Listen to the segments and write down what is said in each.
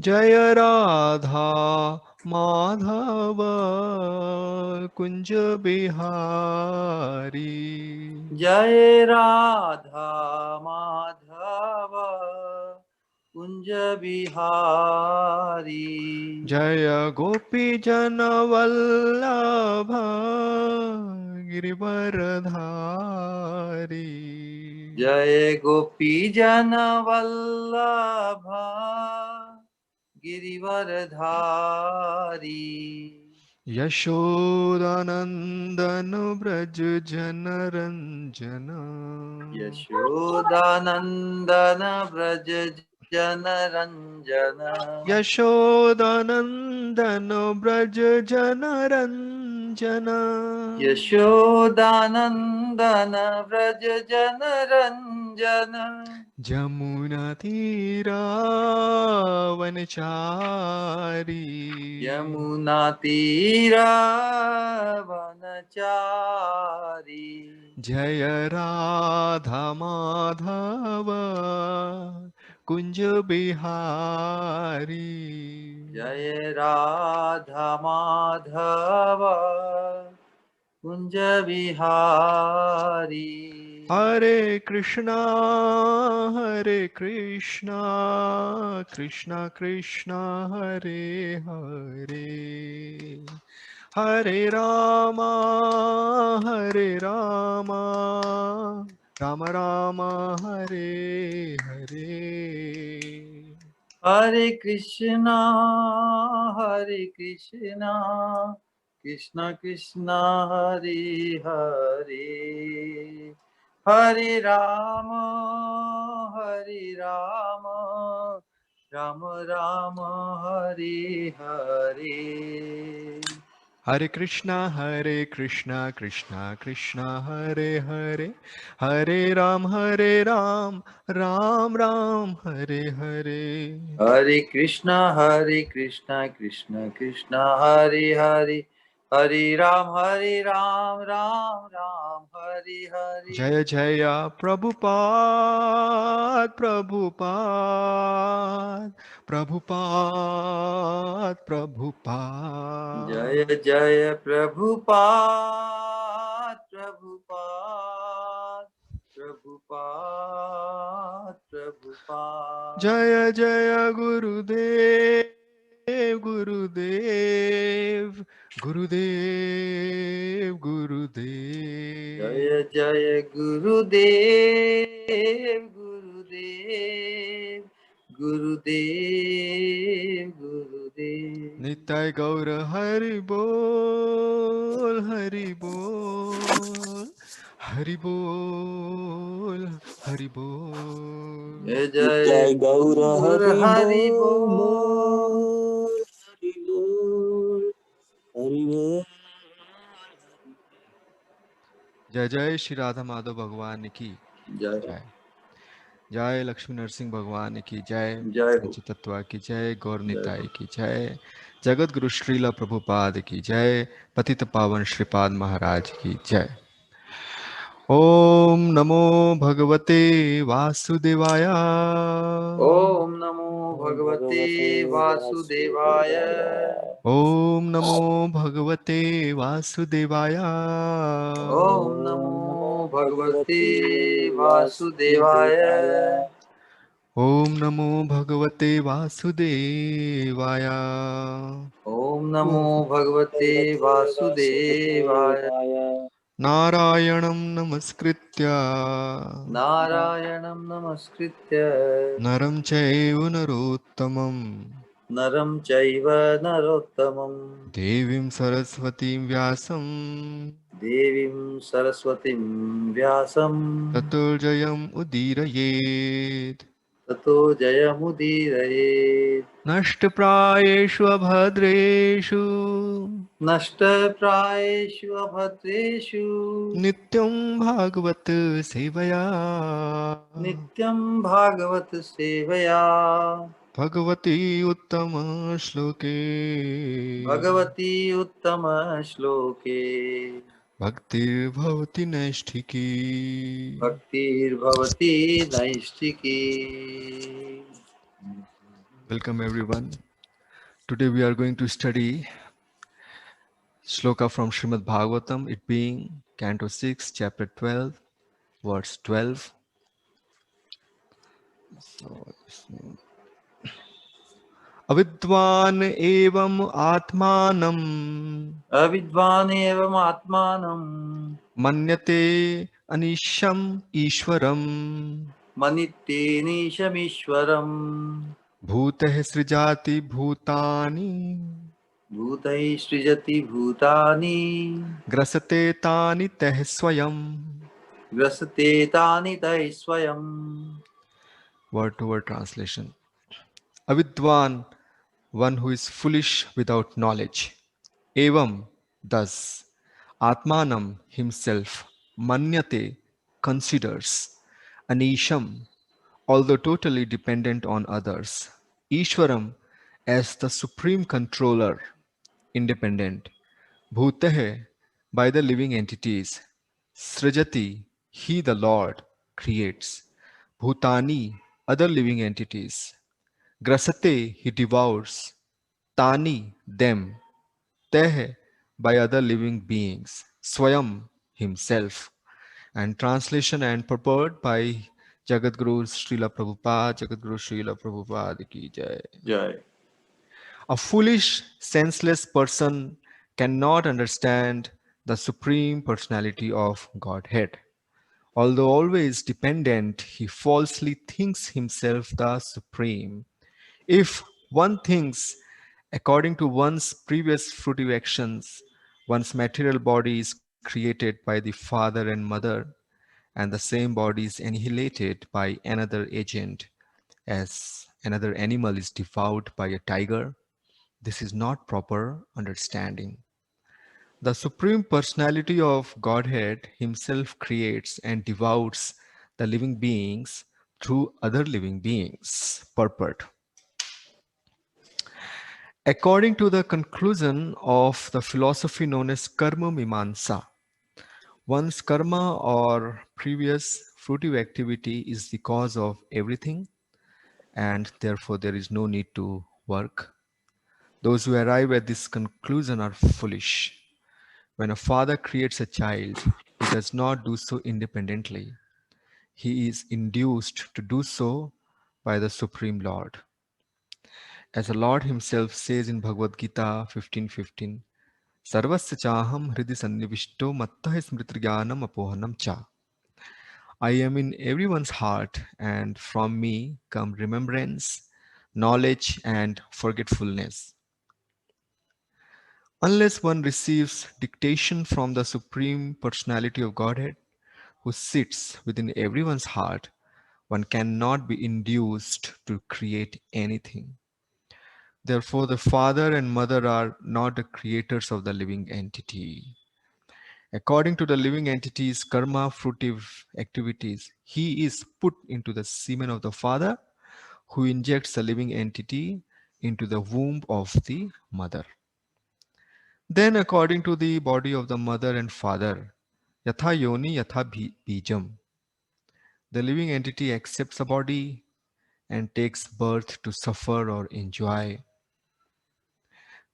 जय राधा माधव कुंज बिहारी। जय राधा माधव कुंज बिहारी। जय गोपी जन वल्लभ गिरिवरधारी। जय गोपी जन वल्लभ गिरिवरधारी। यशोदानंदन ब्रज जनरंजन। यशोदानंदन व्रज जनरंजन। यशोदानंदन ब्रज जनरंजन। यशोदानंदन व्रज जनरंजन। जमुना तीरा वनचारी। यमुना तीरा वनचारी। जय राधा माधव कुंज बिहारी। जय राधा माधव कुंज बिहारी। हरे कृष्णा कृष्णा कृष्णा हरे हरे, हरे रामा राम राम हरे हरे। हरे कृष्णा कृष्ण कृष्ण हरे हरे, हरे राम राम राम हरे हरे। हरे कृष्णा कृष्णा कृष्णा हरे हरे, हरे राम राम राम हरे हरे। हरे कृष्णा कृष्ण कृष्ण हरे हरे, हरे राम राम राम हरे हरे। जय जय प्रभुपाद प्रभुपाद प्रभुपाद जय प्रभुपाद। जय प्रभुपाद प्रभुपाद प्रभुपाद प्रभुपाद। जय जय गुरुदेव गुरुदेव गुरुदेव जय गुरुदेव। जय गुरुदेव गुरुदेव गुरुदेव गुरुदेव। निताय गौर हरि बोल हरि बोल हरि बोल हरि बोल। जय जय जय गौर गौर हरि हरि बोल बोल। बोल हरि बोल हरि बोल। जय जय श्री राधा माधव भगवान की जय जय। जय लक्ष्मी नरसिंह भगवान की जय। जय हो। सच्चिद तत्वा की जय। गौर जय निताई हो। की जय। जगत गुरु श्रीला प्रभुपाद की जय। पतित पावन श्रीपाद महाराज की जय। ओम नमो भगवते वासुदेवाय। ओम नमो ओम भगवते वासुदेवाय। वासुदेवाय। ओम नमो भगवते वासुदेवाय। ओम ओम नमो नमो भगवते भगवते वासुदेवाय। वासुदेवाय। ओम नमो भगवते वासुदेवाय। ओम नमो ओम भगवते भगवते वासुदेवाय। वासुदेवाय। नारायणं नमस्कृत्य नारायणं नमस्कृत्य नरं चैव नरोत्तमं नरं चैव नरोत्तमं देवीं सरस्वतीं व्यासं देवीं सरस्वतीं व्यासं ततो जयम् उदीरयेत्। ततो जयमुदीरयेत्। नष्टप्रायेषु अभद्रेषु नष्टप्रायेषु अभद्रेषु नित्यं भागवत सेवया नित्यं भागवत सेवया भगवती उत्तम श्लोके Bhagwati उत्तमश्लोके भक्तिर्भवति नैष्ठिकी। भक्तिर्भवति नैष्ठिकी। Welcome everyone. Today we are going to study shloka from Srimad Bhagavatam, it being Canto 6, Chapter 12, verse 12. So, Avidvan evam atmanam अविद्वानेवम् आत्मानं manyate anisham ishwaram मनित्येनीशमीश्वरम् bhuteh srijati bhutani भूतैः सृजति भूतानि grasate tani teh swayam. ग्रसते तानि तैः स्वयम्. Word to word translation. Avidvan, one who is foolish without knowledge. Evam, thus, Atmanam, himself, Manyate, considers, Anisham, although totally dependent on others, Ishwaram, as the supreme controller, independent, Bhutehe, by the living entities, Srijati, he the Lord, creates, Bhutani, other living entities, Grasate, he devours, Tani, them, Teh, by other living beings, Swayam, himself. And translation and purport by Jagadguru Srila Prabhupada, Jagadguru Srila Prabhupada ki jai. जय. A foolish, senseless person cannot understand the supreme personality of Godhead. Although always dependent, he falsely thinks himself the supreme. If one thinks according to one's previous fruitive actions, one's material body is created by the father and mother, and the same body is annihilated by another agent, as another animal is devoured by a tiger. This is not proper understanding. The Supreme Personality of Godhead Himself creates and devours the living beings through other living beings. Purport. According to the conclusion of the philosophy known as Karma Mimamsa, one's karma or previous fruitive activity is the cause of everything, and therefore there is no need to work. Those who arrive at this conclusion are foolish. When a father creates a child, he does not do so independently. He is induced to do so by the Supreme Lord. As the Lord Himself says in Bhagavad Gita 15:15, Sarvasya chaham hridi sannivishto mattah smritrigyanam apohanam cha. I am in everyone's heart, and from me come remembrance, knowledge, and forgetfulness. Unless one receives dictation from the Supreme Personality of Godhead, who sits within everyone's heart, one cannot be induced to create anything. Therefore, the father and mother are not the creators of the living entity. According to the living entity's karma fruitive activities, he is put into the semen of the father who injects the living entity into the womb of the mother. Then, according to the body of the mother and father, yatha yoni yatha bijam, the living entity accepts a body and takes birth to suffer or enjoy.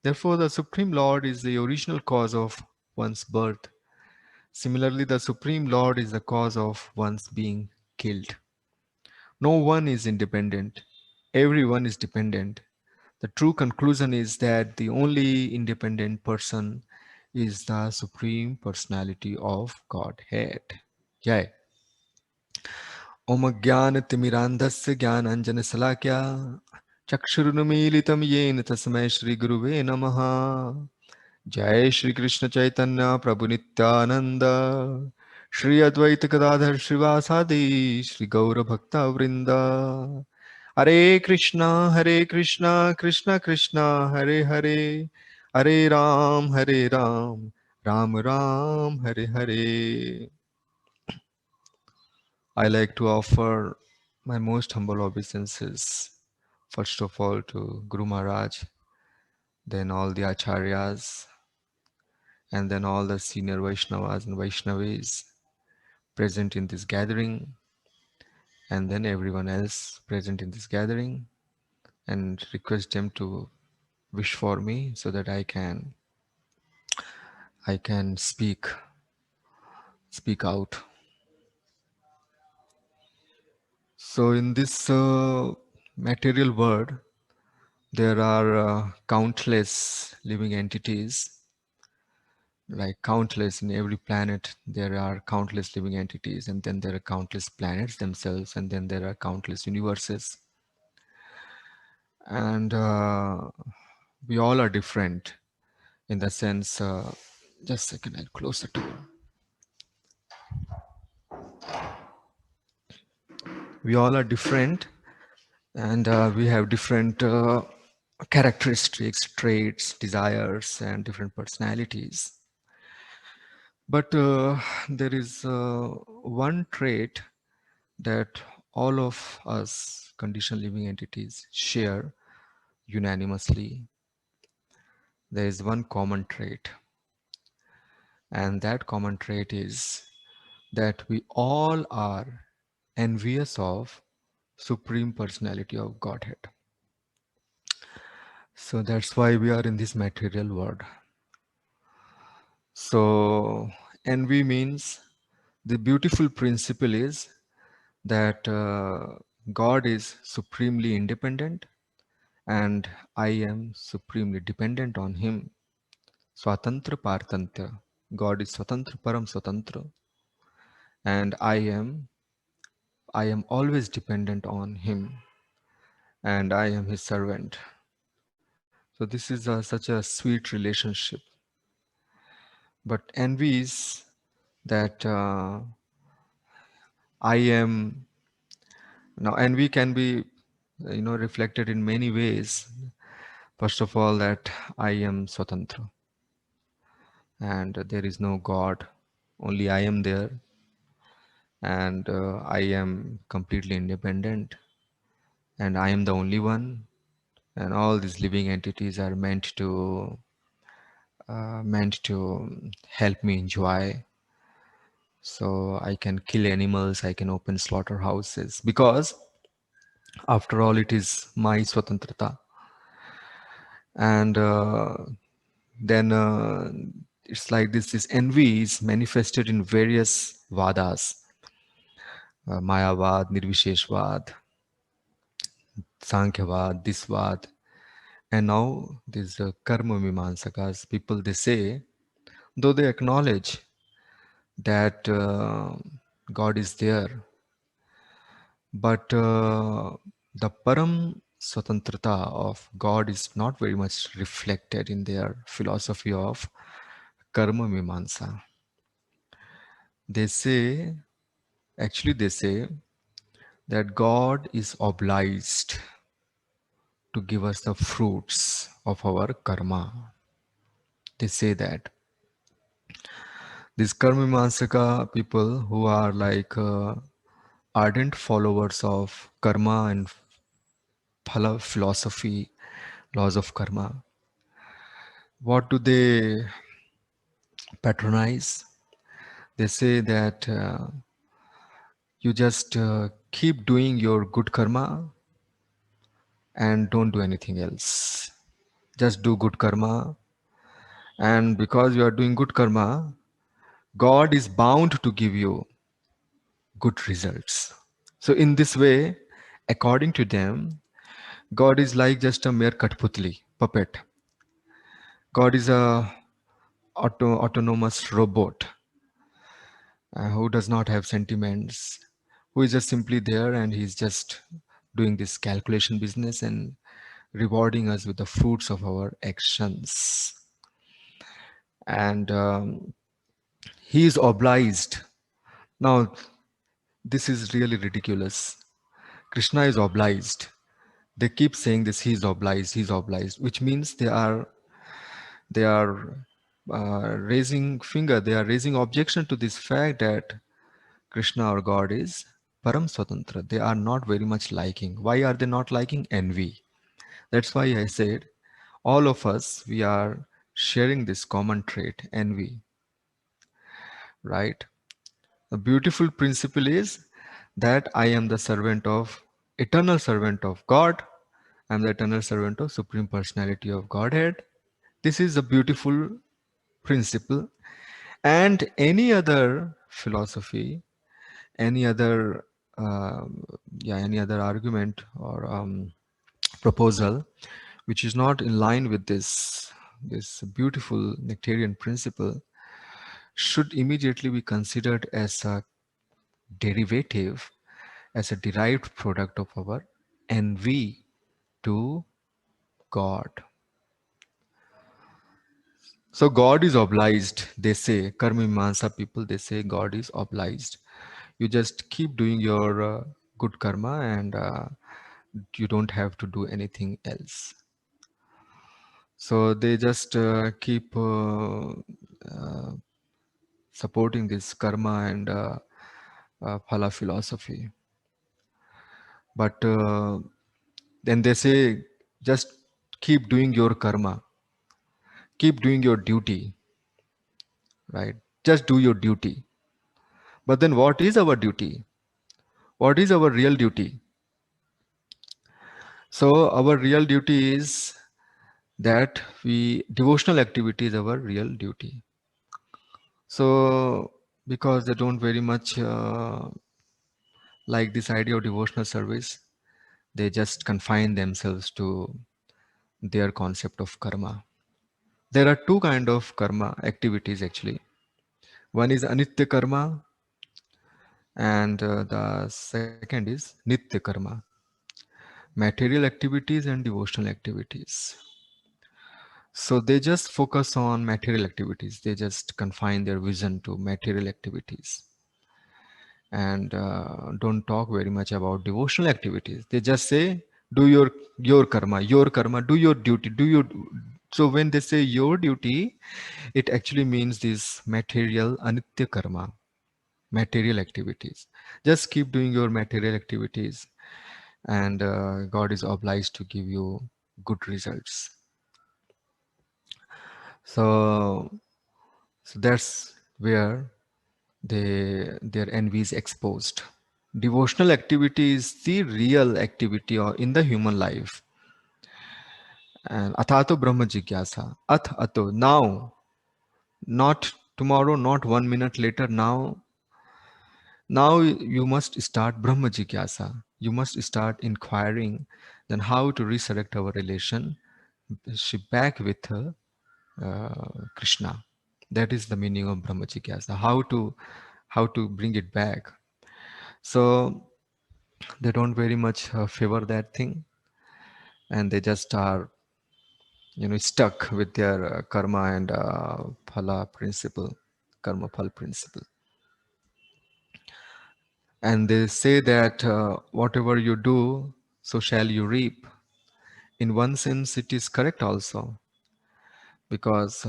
Therefore, the Supreme Lord is the original cause of one's birth. Similarly, the Supreme Lord is the cause of one's being killed. No one is independent. Everyone is dependent. The true conclusion is that the only independent person is the Supreme Personality of Godhead. Jai. Om Timirandasya Gyananjana Salakya Chakshurunamilitam Yen Tasmai Shri Guruve Namaha. Jai Shri Krishna Chaitanya Prabhu Nityananda Shri Advaita Gadadhar Srivasadi Shri Gaura Bhakta Vrinda. Hare Krishna, Krishna Krishna, Hare Hare, Hare Ram, Ram Ram, Hare Hare. I like to offer my most humble obeisances, first of all to Guru Maharaj, then all the Acharyas, and then all the senior Vaishnavas and Vaishnavis present in this gathering, and then everyone else present in this gathering, and request them to wish for me so that I can speak out. So in this material world, there are countless living entities, like countless in every planet. There are countless living entities, and then there are countless planets themselves, and then there are countless universes. And we all are different in the sense. Just a second, I'll close the door. We all are different, and we have different characteristics, traits, desires, and different personalities. But there is one trait that all of us conditioned living entities share unanimously. There is one common trait, and that common trait is that we all are envious of Supreme Personality of Godhead. So that's why we are in this material world. So envy means, the beautiful principle is that God is supremely independent and I am supremely dependent on Him. Swatantra Partantra. God is Swatantra Param Swatantra, and I am always dependent on Him, and I am His servant. So this is such a sweet relationship. But envy is that I am now. Envy can be, reflected in many ways. First of all, that I am Swatantra, and there is no God, only I am there, and I am completely independent, and I am the only one, and all these living entities are meant to help me enjoy. So I can kill animals, I can open slaughterhouses, because after all, it is my Swatantrata. And then it's like this envy is manifested in various vadas, Mayavad, Nirvisheshvad, Sankhya this vad. And now these Karma Mimamsakas, people, they say, though they acknowledge that God is there, but the Param Swatantrata of God is not very much reflected in their philosophy of Karma Mimamsa. They say, actually, they say that God is obliged to give us the fruits of our karma. They say that. These Karma Mimamsaka people who are like ardent followers of karma and phala philosophy, laws of karma, what do they patronize? They say that you just keep doing your good karma and don't do anything else. Just do good karma, and because you are doing good karma, God is bound to give you good results. So in this way, according to them, God is like just a mere Katputli, puppet. God is a autonomous robot who does not have sentiments, who is just simply there, and he's just doing this calculation business and rewarding us with the fruits of our actions. And he is obliged. Now, this is really ridiculous. Krishna is obliged. They keep saying this, he's obliged, which means they are raising finger, they are raising objection to this fact that Krishna or God is Param Swatantra. They are not very much liking. Why are they not liking? Envy. That's why I said all of us, we are sharing this common trait, envy, right? The beautiful principle is that I am the servant of, eternal servant of God, I am the eternal servant of Supreme Personality of Godhead. This is a beautiful principle. And any other philosophy, any other any other argument or proposal which is not in line with this beautiful nectarian principle should immediately be considered as a derivative, as a derived product of our envy to God. So God is obliged, they say, Karma Mimamsa people, they say God is obliged. You just keep doing your good karma and you don't have to do anything else. So they just keep supporting this karma and phala philosophy. But then they say, just keep doing your karma, keep doing your duty, right? Just do your duty. But then what is our duty? What is our real duty? So our real duty is that devotional activity is our real duty. So because they don't very much like this idea of devotional service, they just confine themselves to their concept of karma. There are two kind of karma activities actually. One is anitya karma and the second is nitya karma, material activities and devotional activities. So they just focus on material activities. They just confine their vision to material activities and don't talk very much about devotional activities. They just say, do your karma, do your duty, do your. So when they say your duty, it actually means this material anitya karma, material activities. Just keep doing your material activities, and God is obliged to give you good results. So, so that's where their envy is exposed. Devotional activity is the real activity in the human life. And athato brahma jigyasa. Ato, now, not tomorrow, not 1 minute later, now. Now you must start brahma jigyasa. You must start inquiring then how to resurrect our relation back with Krishna. That is the meaning of brahma jigyasa. How to bring it back. So they don't very much favor that thing, and they just are stuck with their karma and phala principle, karma phal principle. And they say that whatever you do, so shall you reap. In one sense it is correct also, because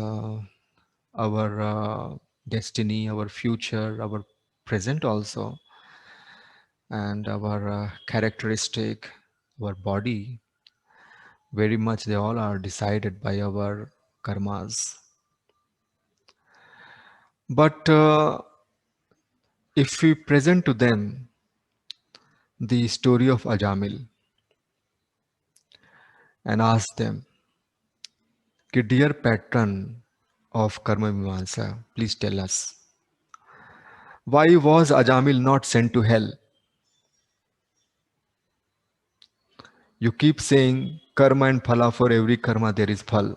our destiny, our future, our present also, and our characteristic, our body, very much they all are decided by our karmas. But if we present to them the story of Ajamil and ask them, dear patron of Karma Mimamsa, please tell us, why was Ajamil not sent to hell? You keep saying karma and phala, for every karma there is phal,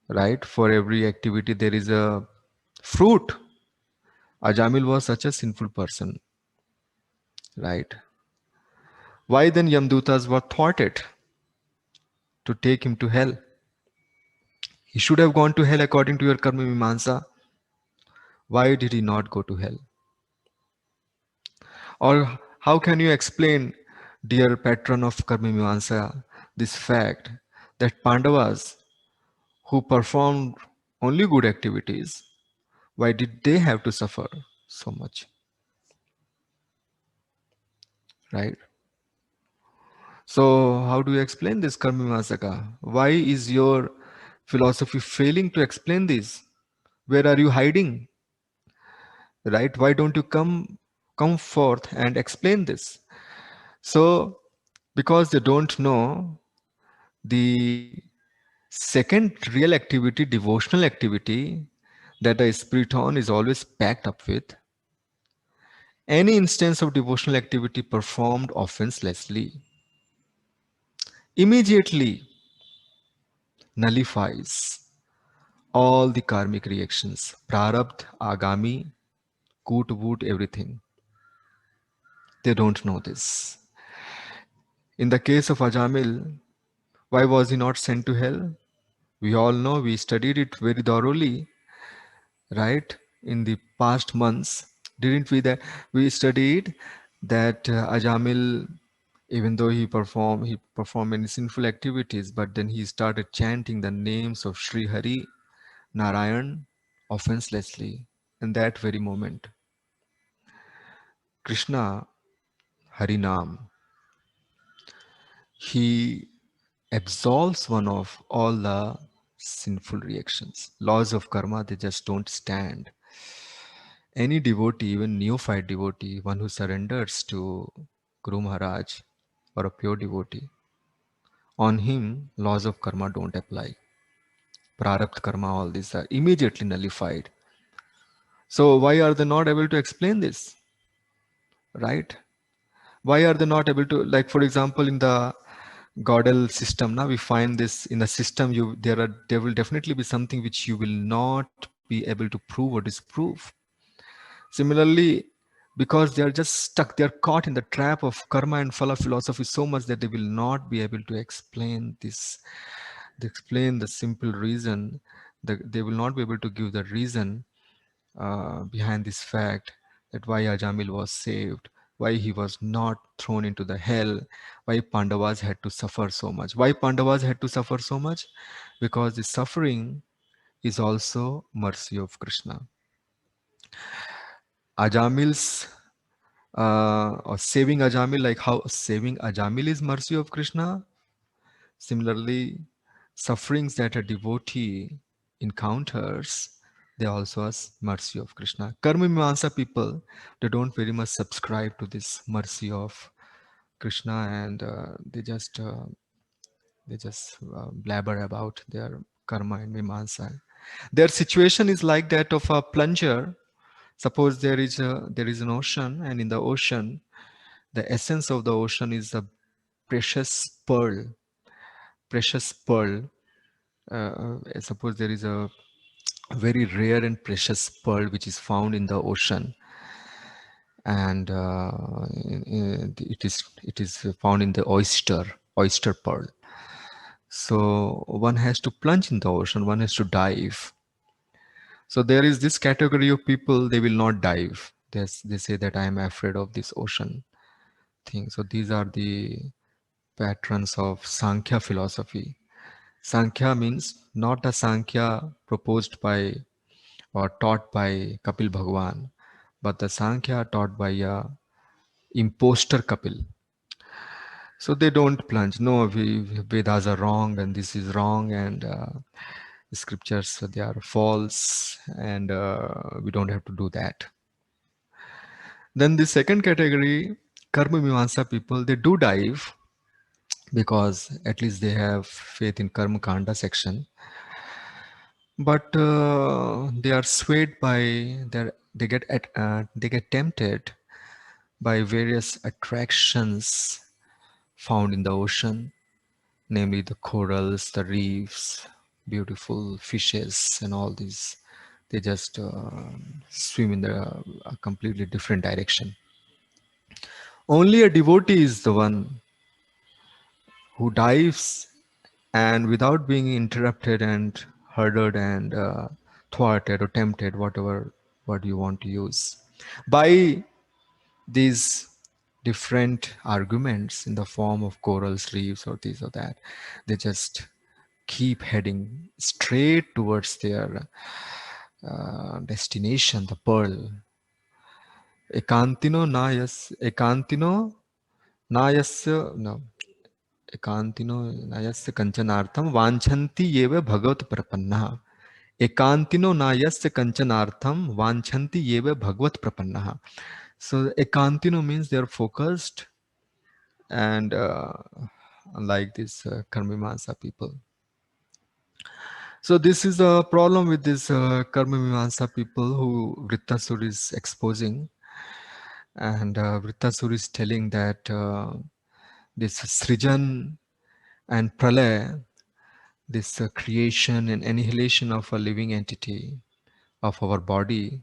right? For every activity there is a fruit. Ajamil was such a sinful person, right? Why then Yamdutas were thwarted to take him to hell? He should have gone to hell according to your karma mimamsa. Why did he not go to hell? Or how can you explain, dear patron of karma mimamsa, this fact that Pandavas who performed only good activities, why did they have to suffer so much? Right? So how do you explain this karma mimamsa? Why is your philosophy failing to explain this? Where are you hiding? Right? Why don't you come forth and explain this? So because they don't know the second real activity, devotional activity, that the spiriton is always packed up with. Any instance of devotional activity performed offenselessly immediately nullifies all the karmic reactions, prarabdha, agami, koot, woot, everything. They don't know this. In the case of Ajamil, why was he not sent to hell? We all know, we studied it very thoroughly, right? In the past months, didn't we? That we studied that Ajamil, even though he performed many sinful activities, but then he started chanting the names of Sri Hari Narayan offenselessly. In that very moment, Krishna Harinam, he absolves one of all the sinful reactions. Laws of karma, they just don't stand. Any devotee, even neophyte devotee, one who surrenders to Guru Maharaj or a pure devotee, on him laws of karma don't apply. Prarabdha karma, all these are immediately nullified. So why are they not able to explain this? Right? Why are they not able to, like for example, in the Godel system, now we find this in the system, there will definitely be something which you will not be able to prove or disprove. Similarly, because they are just stuck, they are caught in the trap of karma and phala philosophy so much that they will not be able to explain this. They explain the simple reason. They will not be able to give the reason behind this fact that why Ajamil was saved, why he was not thrown into the hell, why Pandavas had to suffer so much. Why Pandavas had to suffer so much? Because the suffering is also mercy of Krishna. Ajamil's or saving Ajamil, like how saving Ajamil is mercy of Krishna. Similarly, sufferings that a devotee encounters, they also are mercy of Krishna. Karma Mimamsa people, they don't very much subscribe to this mercy of Krishna, and they just blabber about their karma and Mimamsa. Their situation is like that of a plunger. Suppose there is an ocean, and in the ocean, the essence of the ocean is a precious pearl. Precious pearl. Suppose there is a very rare and precious pearl which is found in the ocean, and it is found in the oyster pearl. So one has to plunge in the ocean. One has to dive. So there is this category of people, they will not dive. They say that I am afraid of this ocean thing. So these are the patrons of Sankhya philosophy. Sankhya means not a Sankhya proposed by or taught by Kapil Bhagwan, but the Sankhya taught by a imposter Kapil. So they don't plunge. No, Vedas are wrong and this is wrong, and scriptures, they are false, and we don't have to do that. Then the second category, Karma Mimamsa people, they do dive because at least they have faith in Karma Kanda section, but they are swayed by they get tempted by various attractions found in the ocean, namely the corals, the reefs, beautiful fishes, and all these. They just swim in a completely different direction. Only a devotee is the one who dives and without being interrupted and hurried and thwarted or tempted, whatever word you want to use, by these different arguments in the form of corals, reefs, or this or that. They just keep heading straight towards their destination, the pearl. Ekantino nayasya no ekantino nayasya kanchanartham vanchanti yeva bhagavat prapannaha. Ekantino nayasya kanchanartham vanchanti yeva bhagavat prapannaha. So ekantino means they are focused and unlike these Karmimamsa people. So this is the problem with this Karmamimamsa people who Vrittasur is exposing, and Vrittasur is telling that this Srijan and Pralaya, this creation and annihilation of a living entity of our body,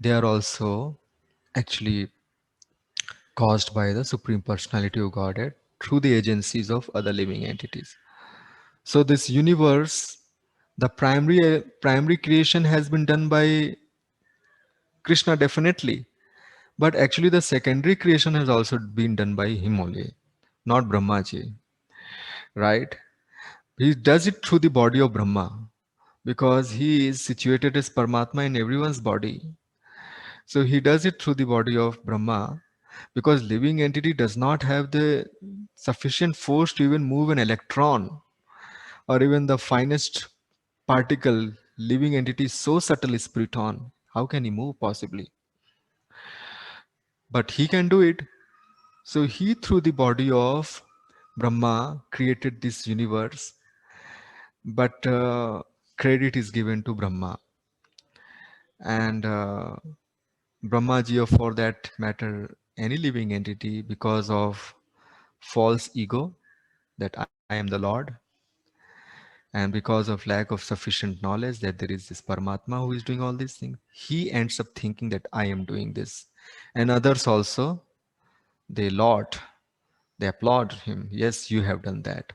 they are also actually caused by the Supreme Personality of Godhead through the agencies of other living entities. So this universe, the primary creation has been done by Krishna definitely, but actually the secondary creation has also been done by him only, not Brahmaji, right? He does it through the body of Brahma because he is situated as Paramatma in everyone's body. So he does it through the body of Brahma because living entity does not have the sufficient force to even move an electron or even the finest particle. Living entity is so subtle is Priton. How can he move possibly? But he can do it. So he through the body of Brahma created this universe, but credit is given to Brahma. And Brahmaji, or for that matter, any living entity, because of false ego that I am the Lord, and because of lack of sufficient knowledge that there is this Paramatma who is doing all these things, he ends up thinking that I am doing this. And others also, they laud, they applaud him. Yes, you have done that.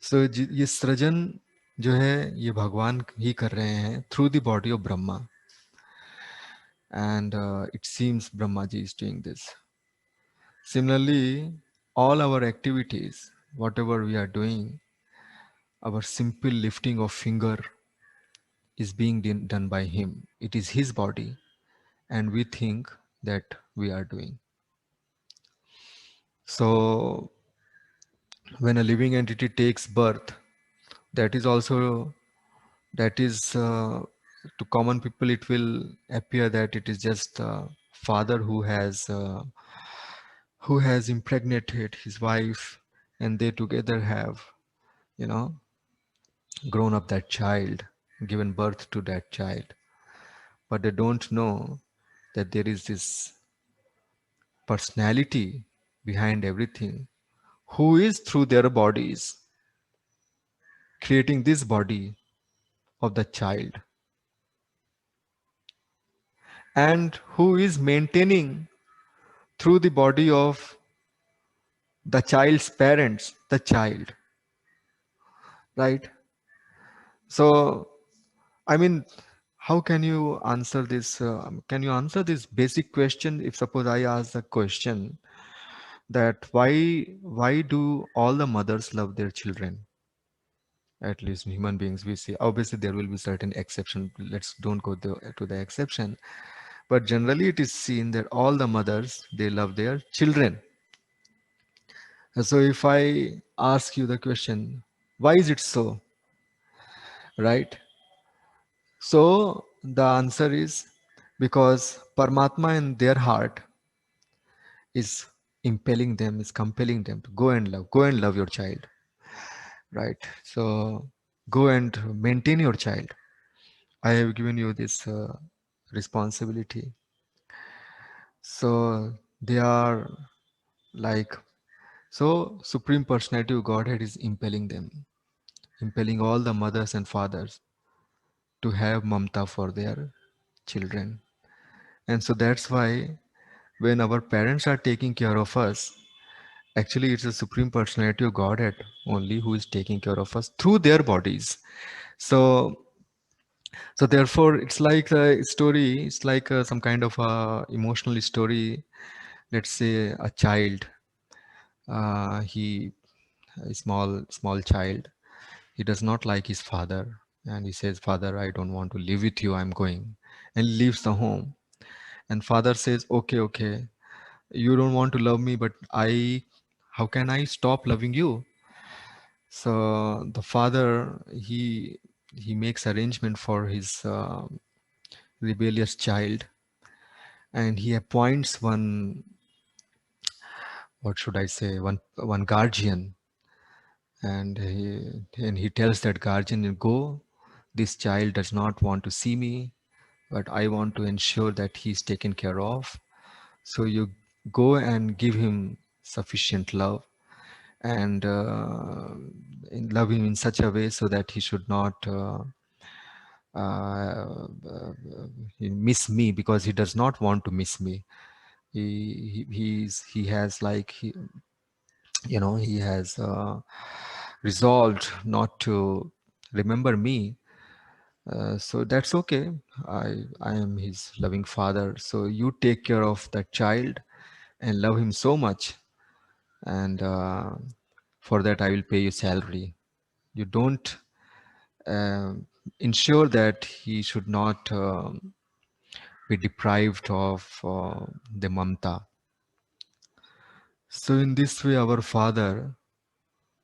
So ये सृजन जो है ये भगवान ही कर रहे हैं through the body of Brahma, and it seems Brahmaji is doing this. Similarly, all our activities, whatever we are doing, our simple lifting of finger is being done by him. It is his body, and we think that we are doing. So when a living entity takes birth, that is also, that is to common people it will appear that it is just the father who has impregnated his wife, and they together have, you know, grown up that child, given birth to that child. But they don't know that there is this personality behind everything who is through their bodies creating this body of the child, and who is maintaining through the body of the child's parents the child, right? So I mean, how can you answer this? Can you answer this basic question? If suppose I ask the question that why do all the mothers love their children? At least human beings we see. Obviously, there will be certain exception. Let's don't go to the exception. But generally, it is seen that all the mothers they love their children. So if I ask you the question, why is it so? Right? So the answer is because Paramatma in their heart is impelling them, is compelling them to go and love your child, right? So go and maintain your child. I have given you this responsibility. So they are like, so Supreme Personality of Godhead is impelling them, impelling all the mothers and fathers to have mamta for their children. And so that's why when our parents are taking care of us, actually it's the Supreme Personality of Godhead only who is taking care of us through their bodies. So so therefore it's like a story, it's like some kind of a emotional story. Let's say a child, he a small child, he does not like his father, and he says, father, I don't want to live with you, I'm going, and leaves the home. And father says, okay, okay, you don't want to love me, but I, how can I stop loving you? So the father, he makes arrangement for his rebellious child, and he appoints what should I say, one guardian, and he tells that guardian, go, this child does not want to see me, but I want to ensure that he's taken care of. So you go and give him sufficient love, and love him in such a way so that he should not miss me, because he does not want to miss me. He has like he has resolved not to remember me. So that's okay. I am his loving father. So you take care of that child and love him so much, and for that I will pay you salary. You don't ensure that he should not be deprived of the mamta. So in this way, our father,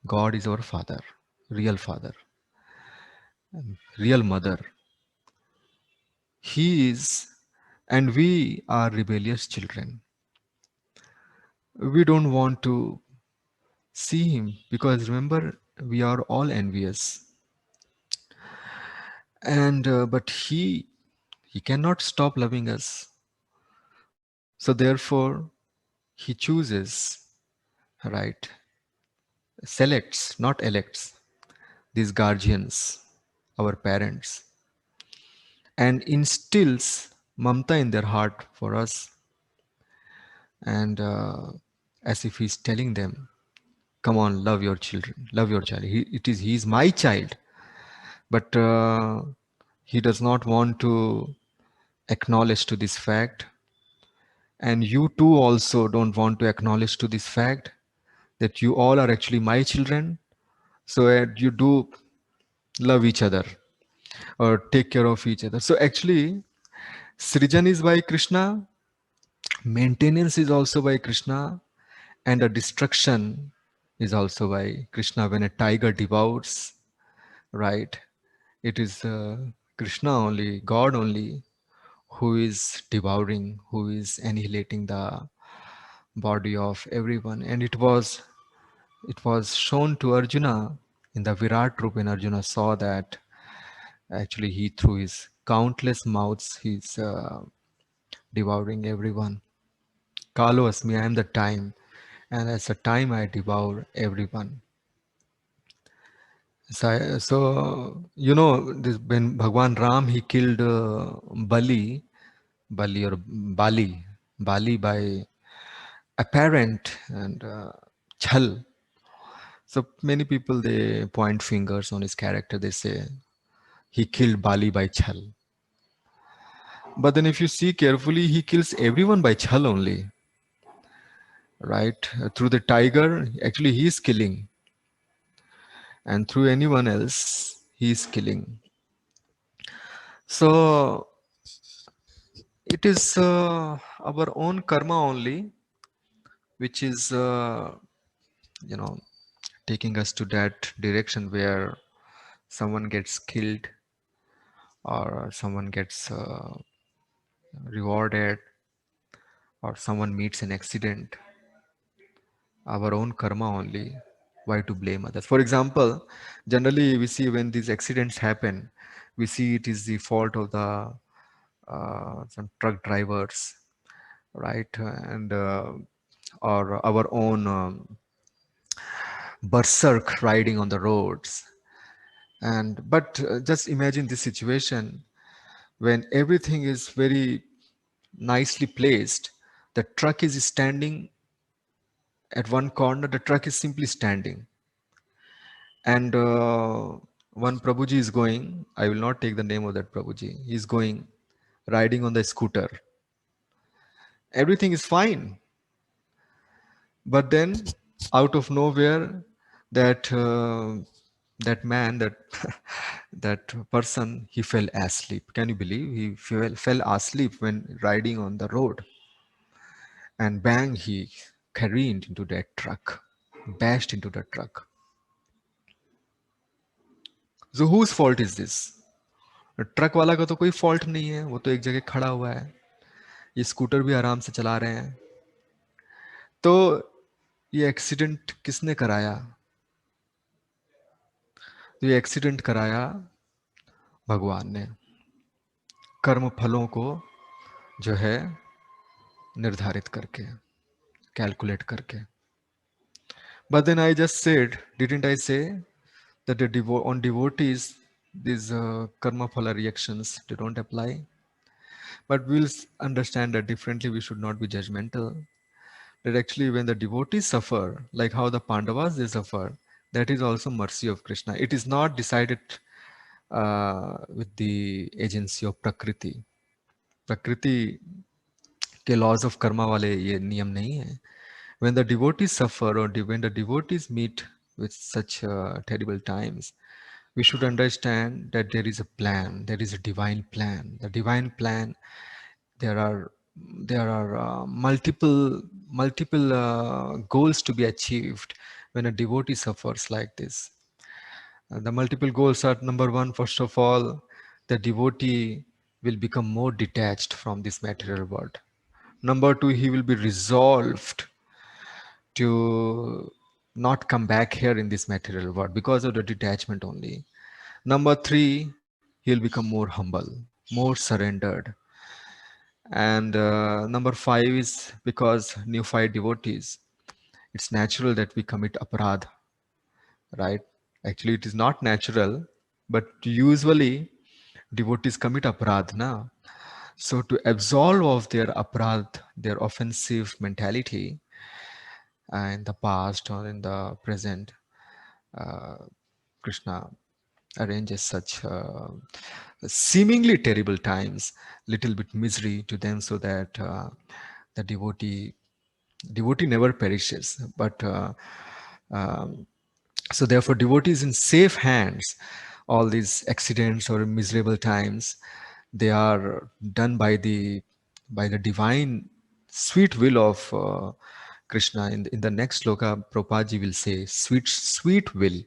God is our father, father, real mother. He is, and we are rebellious children. We don't want to see him, because remember, we are all envious, and but he cannot stop loving us. So therefore, he chooses, right, selects, not elects, these guardians, our parents, and instills mamta in their heart for us, and as if he's telling them, come on, love your children, love your child. He's my child, but he does not want to acknowledge to this fact, and you too also don't want to acknowledge to this fact that you all are actually my children. So you do love each other or take care of each other. So actually, Srijan is by Krishna, maintenance is also by Krishna, and the destruction is also by Krishna. When a tiger devours, right, it is Krishna only, God only, who is devouring, who is annihilating the body of everyone. And it was shown to Arjuna in the Virat Rupa, when Arjuna saw that actually he, through his countless mouths, he's devouring everyone. Kalo Asmi, I am the time, and as a time I devour everyone. So this, when Bhagwan Ram, he killed Bali or Bali by apparent and chal. So many people, they point fingers on his character. They say he killed Bali by chal. But then if you see carefully, he kills everyone by chal only, right? Through the tiger, actually he is killing, and through anyone else, he is killing. So it is our own karma only, which is, you know, taking us to that direction where someone gets killed or someone gets rewarded or someone meets an accident. Our own karma only. Why to blame others? For example, generally we see when these accidents happen, we see it is the fault of the some truck drivers, right? And or our own berserk riding on the roads. And but just imagine this situation when everything is very nicely placed. The truck is standing at one corner. The truck is simply standing, and one Prabhuji is going. I will not take the name of that Prabhuji. He is going, riding on the scooter. Everything is fine, but then out of nowhere, that that man, that that person, he fell asleep. Can you believe? He fell asleep when riding on the road, and bang, he careened into that truck, bashed into the truck. So whose fault is this? Truck वाला का तो कोई fault नहीं है, वो तो एक जगह खड़ा हुआ है, ये स्कूटर भी आराम से चला रहे हैं. तो ये एक्सीडेंट किसने कराया? तो ये एक्सीडेंट कराया भगवान ने, कर्म फलों को जो है निर्धारित करके, कैलकुलेट करके. But then I just said, didn't I say that on devotees, these karma phala reactions, they don't apply? But we'll understand that differently. We should not be judgmental. That actually, when the devotees suffer, like how the Pandavas they suffer, that is also mercy of Krishna. It is not decided with the agency of Prakriti. Prakriti के laws of karma वाले ये नियम नहीं है. When the devotees suffer or when the devotees meet with such terrible times, we should understand that there is a plan, there is a divine plan. The divine plan, there are multiple goals to be achieved when a devotee suffers like this. The multiple goals are: number one, first of all, the devotee will become more detached from this material world. Number two, he will be resolved to not come back here in this material world because of the detachment only. Number three, he'll become more humble, more surrendered. And number five is because neophyte devotees, it's natural that we commit aparadh, right? Actually, it is not natural, but usually devotees commit aparadh now. So to absolve of their aparadh, their offensive mentality in the past or in the present, uh, Krishna arranges such seemingly terrible times, little bit misery to them, so that the devotee never perishes. But um, so therefore, devotees in safe hands. All these accidents or miserable times, they are done by the divine sweet will of Krishna. In the next sloka, Prabhupada ji will say, sweet will.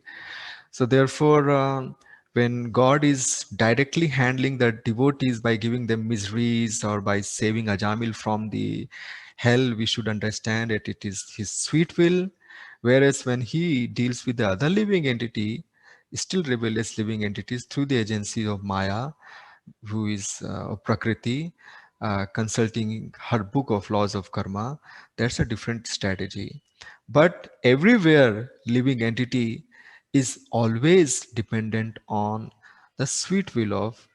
So therefore, when God is directly handling the devotees by giving them miseries or by saving Ajamil from the hell, we should understand that it is His sweet will. Whereas when He deals with the other living entity, still rebellious living entities through the agency of Maya, who is Prakriti, consulting her book of laws of karma, that's a different strategy. But everywhere, living entity is always dependent on the sweet will of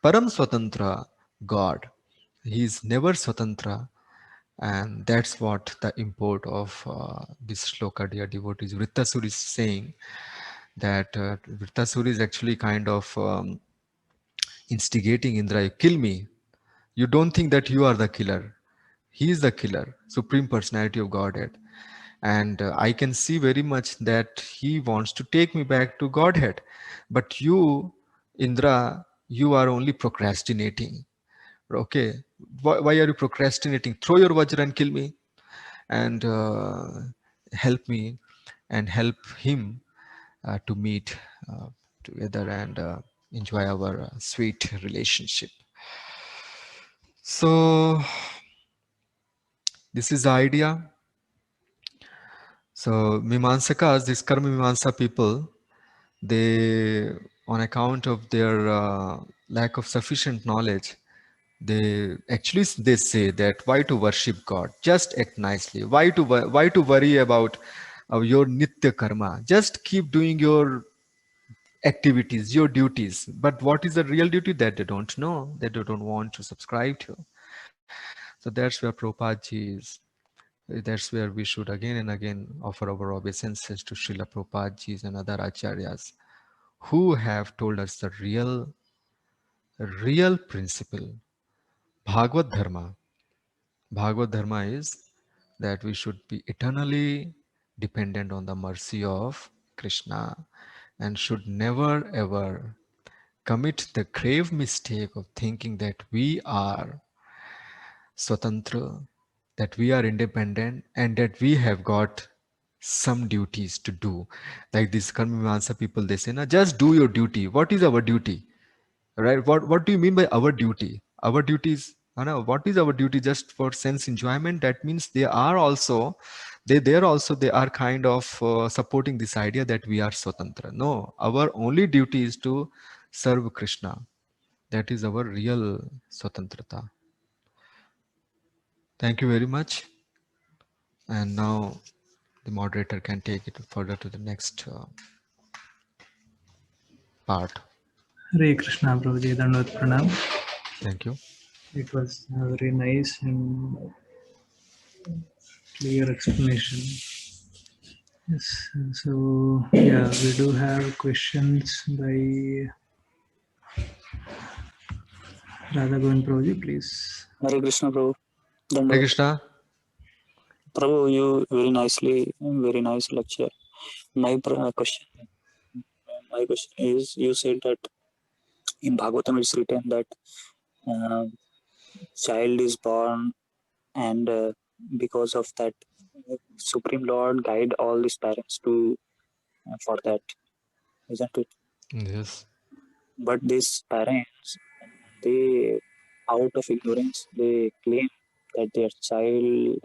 Param Swatantra, God. He is never Swatantra. And that's what the import of this shloka, dear devotees. Vrittasur is saying that Vrittasur is actually kind of instigating Indra, kill me. You don't think that you are the killer. He is the killer, Supreme Personality of Godhead. And I can see very much that he wants to take me back to Godhead. But you, Indra, you are only procrastinating. Okay. Why are you procrastinating? Throw your Vajra and kill me. And help me and help him to meet together and enjoy our sweet relationship. So this is the idea. So Mimamsakas, these Karma Mimamsa people, they, on account of their lack of sufficient knowledge, they say that why to worship God? Just act nicely. Why to worry about your nitya karma? Just keep doing your activities, your duties. But what is the real duty that they don't know, that they don't want to subscribe to? So that's where Prabhupada ji is. That's where we should again and again offer our obeisances to Srila Prabhupada ji and other acharyas who have told us the real principle. Bhagavad Dharma. Bhagavad Dharma is that we should be eternally dependent on the mercy of Krishna and should never ever commit the grave mistake of thinking that we are swatantra, that we are independent, and that we have got some duties to do. Like these Karmamimamsa people, they say, "Na, just do your duty." What is our duty? Right? What do you mean by our duty? Our duty is, what is our duty just for sense enjoyment? That means they are also there also they are kind of supporting this idea that we are swatantra. No, our only duty is to serve Krishna. That is our real swatantrata. Thank you very much. And now the moderator can take it further to the next part. Hare Krishna, Prabhuji, Dandavat Pranam. Thank you. It was a very nice and clear explanation. Yes, so yeah, we do have questions by Radha Govind Prabhuji, please. Hare Krishna, Prabhu. Hare Dandavat. Krishna. Prabhu, you very nice lecture. Question, my question is, you said that in Bhagavatam it's written that uh, child is born, and because of that, Supreme Lord guide all these parents to for that, isn't it? Yes. But these parents, they, out of ignorance, they claim that their child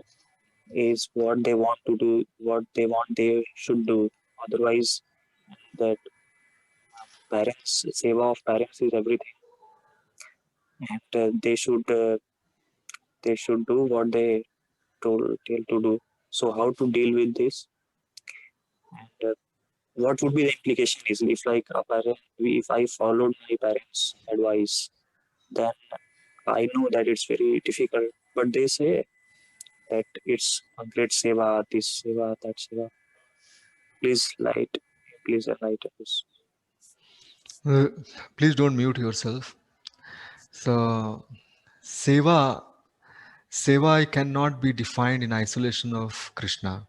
is what they want to do, what they want they should do. Otherwise, that parents, seva of parents is everything, and they should do what they tell to do. So how to deal with this, and what would be the implication is if like a parent, if I followed my parents' advice, then I know that it's very difficult. But they say that it's a great seva, this seva, that seva. Please light, please enlighten us. Uh, Please don't mute yourself. So, seva cannot be defined in isolation of Krishna.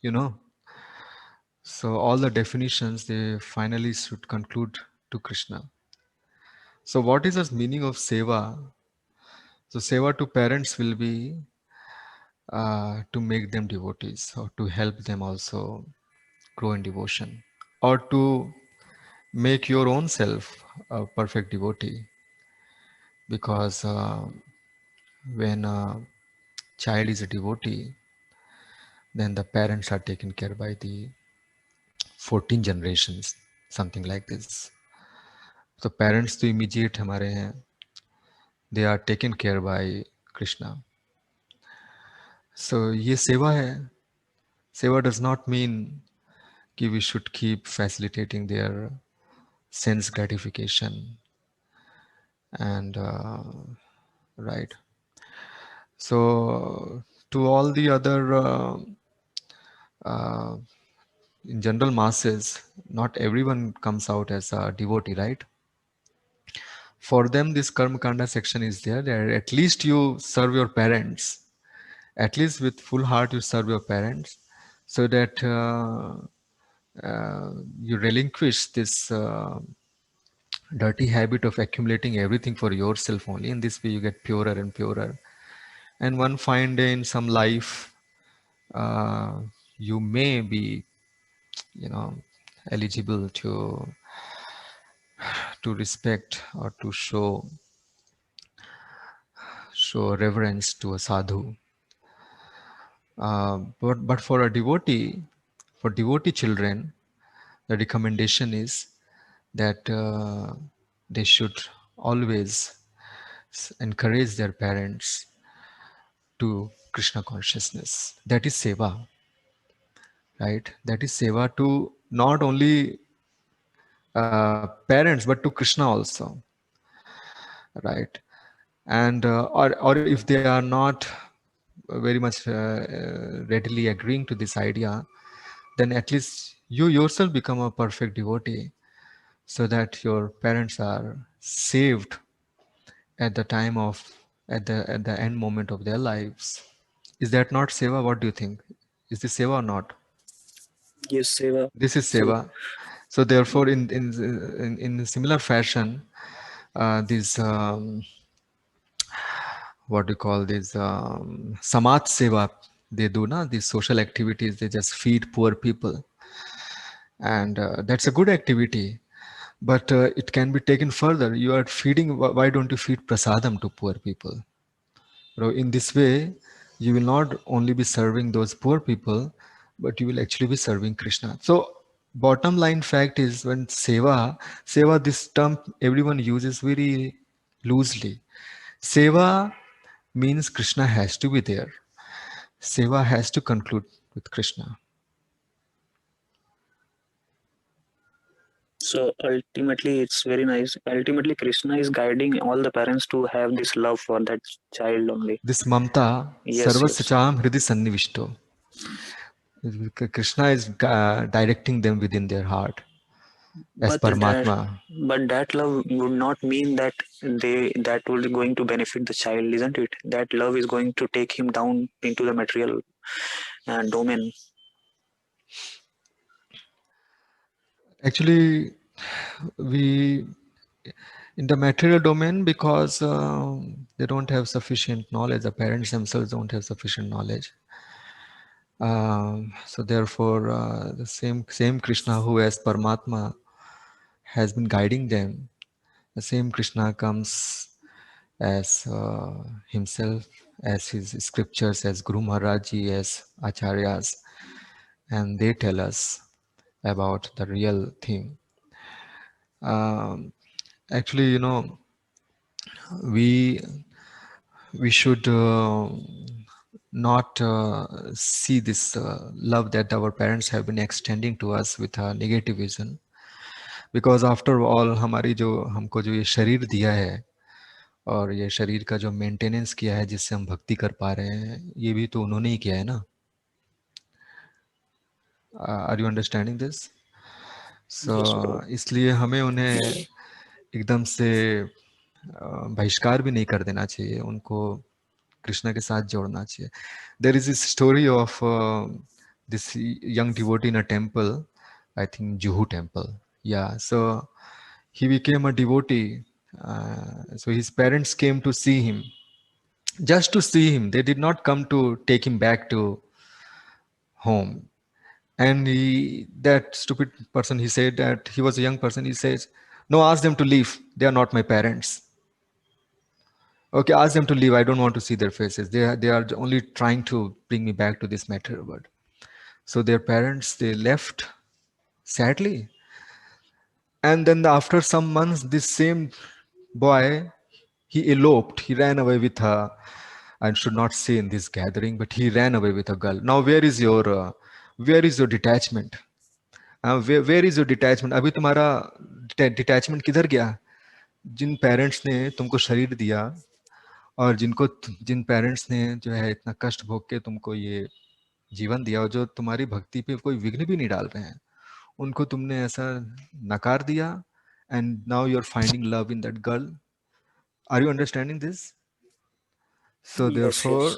You know. So all the definitions they finally should conclude to Krishna. So what is the meaning of seva? So seva to parents will be to make them devotees or to help them also grow in devotion or to make your own self a perfect devotee, because when a child is a devotee, then the parents are taken care by the 14 generations, something like this. So parents to immediate हमारे हैं, they are taken care by Krishna. So ये सेवा है. Seva does not mean कि we should keep facilitating their sense gratification and right. So to all the other uh, in general masses, not everyone comes out as a devotee, right? For them, this karma kanda section is there. There, at least you serve your parents. At least with full heart, you serve your parents, so that you relinquish this dirty habit of accumulating everything for yourself only. In this way, you get purer and purer. And one fine day in some life, uh, you may be, you know, eligible to respect or to show reverence to a sadhu. But for a devotee, for devotee children, the recommendation is that they should always encourage their parents to Krishna consciousness. That is seva, right? That is seva to not only parents but to Krishna also, right? And or if they are not very much readily agreeing to this idea, then at least you yourself become a perfect devotee, so that your parents are saved at the time of at the end moment of their lives. Is that not seva? What do you think? Is this seva or not? Yes, seva. This is So seva. So therefore, in similar fashion, these what do you call this samaj seva they do na, these social activities, they just feed poor people, and that's a good activity. But it can be taken further. You are feeding. Why don't you feed prasadam to poor people? In this way, You will not only be serving those poor people, but you will actually be serving Krishna. So bottom line fact is when seva, this term everyone uses very loosely. Seva means Krishna has to be there. Seva has to conclude with Krishna. So ultimately, it's very nice. Ultimately, Krishna is guiding all the parents to have this love for that child only. This mamta, Yes, yes. sarvasacham hridi sannivishto. Krishna is directing them within their heart as But that Paramatma. but that love would not mean that that will going to benefit the child, isn't it? That love is going to take him down into the material domain. Actually, we in the material domain because they don't have sufficient knowledge. The parents themselves don't have sufficient knowledge. So therefore, the same Krishna who as Paramatma has been guiding them. The same Krishna comes as himself, as his scriptures, as Guru Maharaji, as Acharyas, and they tell us about the real thing. Actually, we we should not see this love that our parents have been extending to us with a negative vision, because after all हमारी जो हमको जो ये शरीर दिया है और ये शरीर का जो मेंटेनेंस किया है जिससे हम भक्ति कर पा रहे हैं, ये भी तो उन्होंने ही किया है ना. Are you understanding this? So Yes, bro. इसलिए हमें उन्हें एकदम से बहिष्कार भी नहीं कर देना चाहिए, उनको कृष्ण के साथ जोड़ना चाहिए. There is this story of this young devotee in a temple, I think Juhu temple. Yeah so he became a devotee. So his parents came to see him, just to see him. They did not come to take him back to home. And that stupid person, he said that he was a young person. He says, "No, ask them to leave. They are not my parents." Okay, ask them to leave. I don't want to see their faces. They are only trying to bring me back to this material world. So their parents, they left sadly. And then after some months, this same boy, he eloped. He ran away with her. I should not say in this gathering, but he ran away with a girl. Now, where is your detachment? Where is your detachment? अभी तुम्हारा detachment किधर गया? जिन parents ने तुमको शरीर दिया और जिन parents ने जो है इतना कष्ट भोग के तुमको ये जीवन दिया और जो तुम्हारी भक्ति पे कोई विघ्न भी नहीं डाल रहे हैं, उनको तुमने ऐसा नकार दिया. And now you are finding love in that girl. Are you understanding this? So Yes, yes. therefore,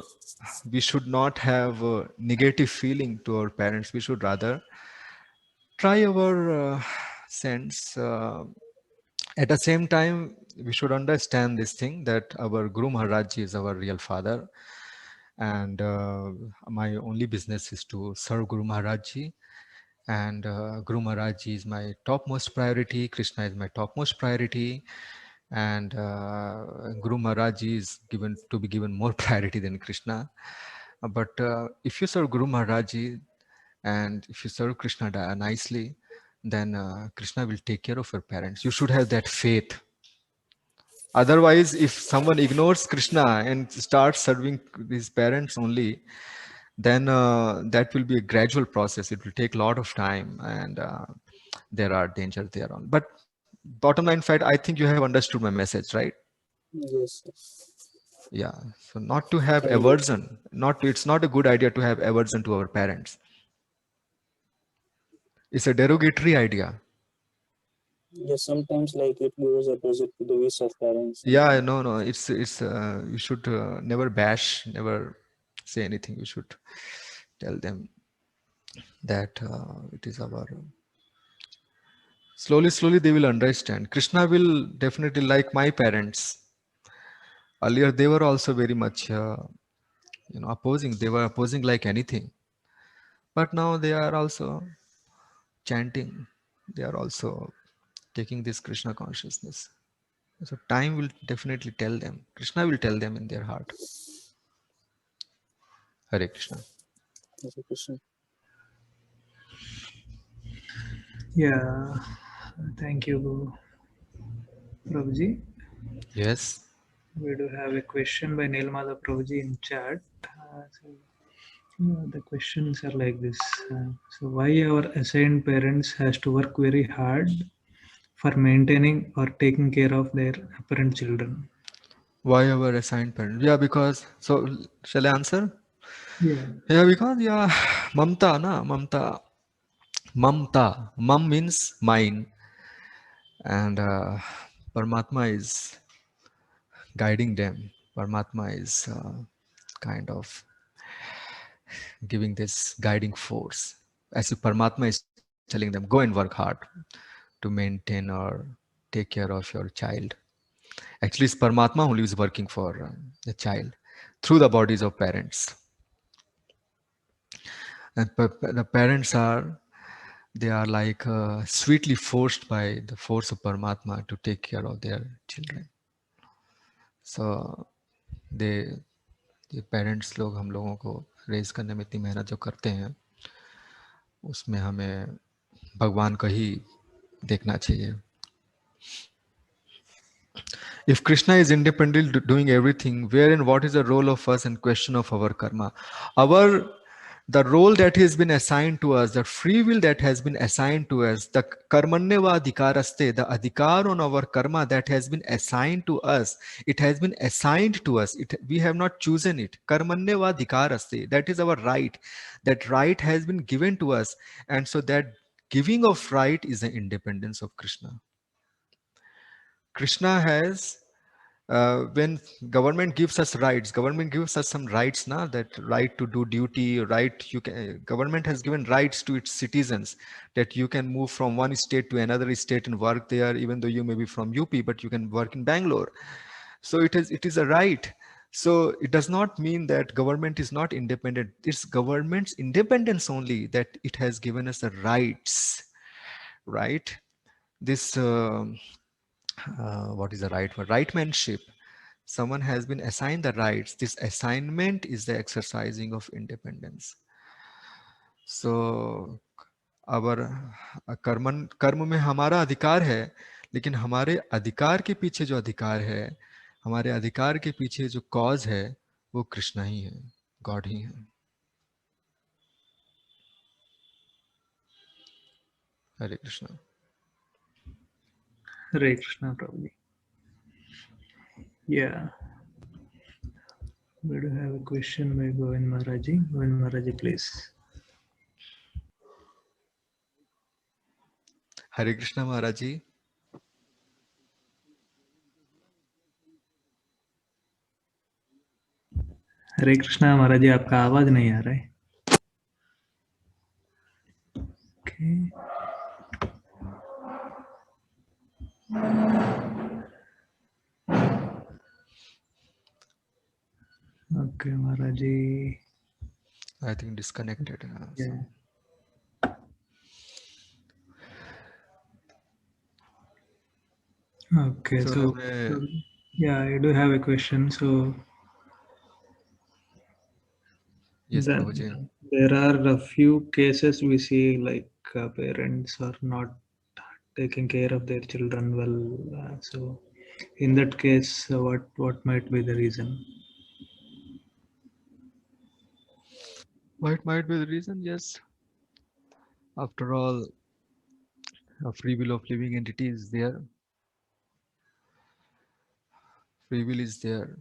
we should not have a negative feeling to our parents. We should rather try our sense. At the same time, we should understand this thing that our Guru Maharaj is our real father, and my only business is to serve Guru Maharaj Ji. And Guru Maharaj Ji is my topmost priority. Krishna is my topmost priority, and Guru Maharaj Ji is given to be given more priority than Krishna. But if you serve Guru Maharaj Ji and if you serve Krishna nicely, then Krishna will take care of your parents. You should have that faith. Otherwise, if someone ignores Krishna and starts serving his parents only, then that will be a gradual process. It will take a lot of time, and there are dangers there on. But bottom line fact, I think you have understood my message, right? Yes, yes. Yeah. So not to have I do. aversion, it's not a good idea to have aversion to our parents. It's a derogatory idea. Yes, sometimes like it goes opposite to the wish of parents Yeah, sometimes. no. It's you should never bash, never say anything. You should tell them that it is our. Slowly, they will understand. Krishna will definitely, like my parents. Earlier, they were also very much, opposing. They were opposing like anything. But now they are also chanting. They are also taking this Krishna consciousness. So time will definitely tell them. Krishna will tell them in their heart. Hare Krishna. Hare Krishna. Yeah, thank you, Prabhuji. Yes. We do have a question by Nilmada Prabhuji in chat. The questions are like this. So why our assigned parents has to work very hard for maintaining or taking care of their apparent children? Why our assigned parent? Yeah, because, so shall I answer? Yeah. Yeah, because, yeah, Mamta, na, Mamta. Mamta. Mam means mine. And Paramatma is guiding them. Paramatma is kind of giving this guiding force. As if Paramatma is telling them, go and work hard to maintain or take care of your child. Actually, it's Paramatma only is working for the child through the bodies of parents. And the parents are, they are like sweetly forced by the force of Paramatma to take care of their children. So they, ये parents लोग हम लोगों को raise करने में इतनी मेहनत जो करते हैं उसमें हमें भगवान का ही देखना चाहिए. If Krishna is independently doing everything, where and what is the role of us and question of our karma? The role that has been assigned to us, the free will that has been assigned to us, the karmanyava adhikaraste, the adhikar on our karma that has been assigned to us, it has been assigned to us. We have not chosen it. Karmanyava adhikaraste, that is our right. That right has been given to us. And so that giving of right is the independence of Krishna. Krishna has, when government gives us rights, government gives us some rights now, that right to do duty, right, you can, government has given rights to its citizens, that you can move from one state to another state and work there, even though you may be from UP, but you can work in Bangalore. So it is a right. So it does not mean that government is not independent. It's government's independence only that it has given us the rights, right? This what is the right word? Rightmanship. Someone has been assigned the rights. This assignment is the exercising of independence. So our कर्म में हमारा अधिकार है, लेकिन हमारे अधिकार के पीछे जो अधिकार है, हमारे अधिकार के पीछे जो कॉज है, वो कृष्णा ही है, गॉड ही है. हरे Krishna. Hare Krishna Prabhuji. Yeah. We do have a question by Govind Maharaji. Govind Maharaji, please. हरे कृष्णा महाराज जी. हरे कृष्णा महाराज जी, आपका आवाज नहीं आ रहा है. Okay. Okay, Maharaji. I think disconnected. Yeah. Okay, so yeah, I do have a question. So yes, then Prabhuji. there are a few cases we see like parents are not taking care of their children well. So in that case, what might be the reason? What might be the reason? Yes. After all, a free will of living entity is there. Free will is there.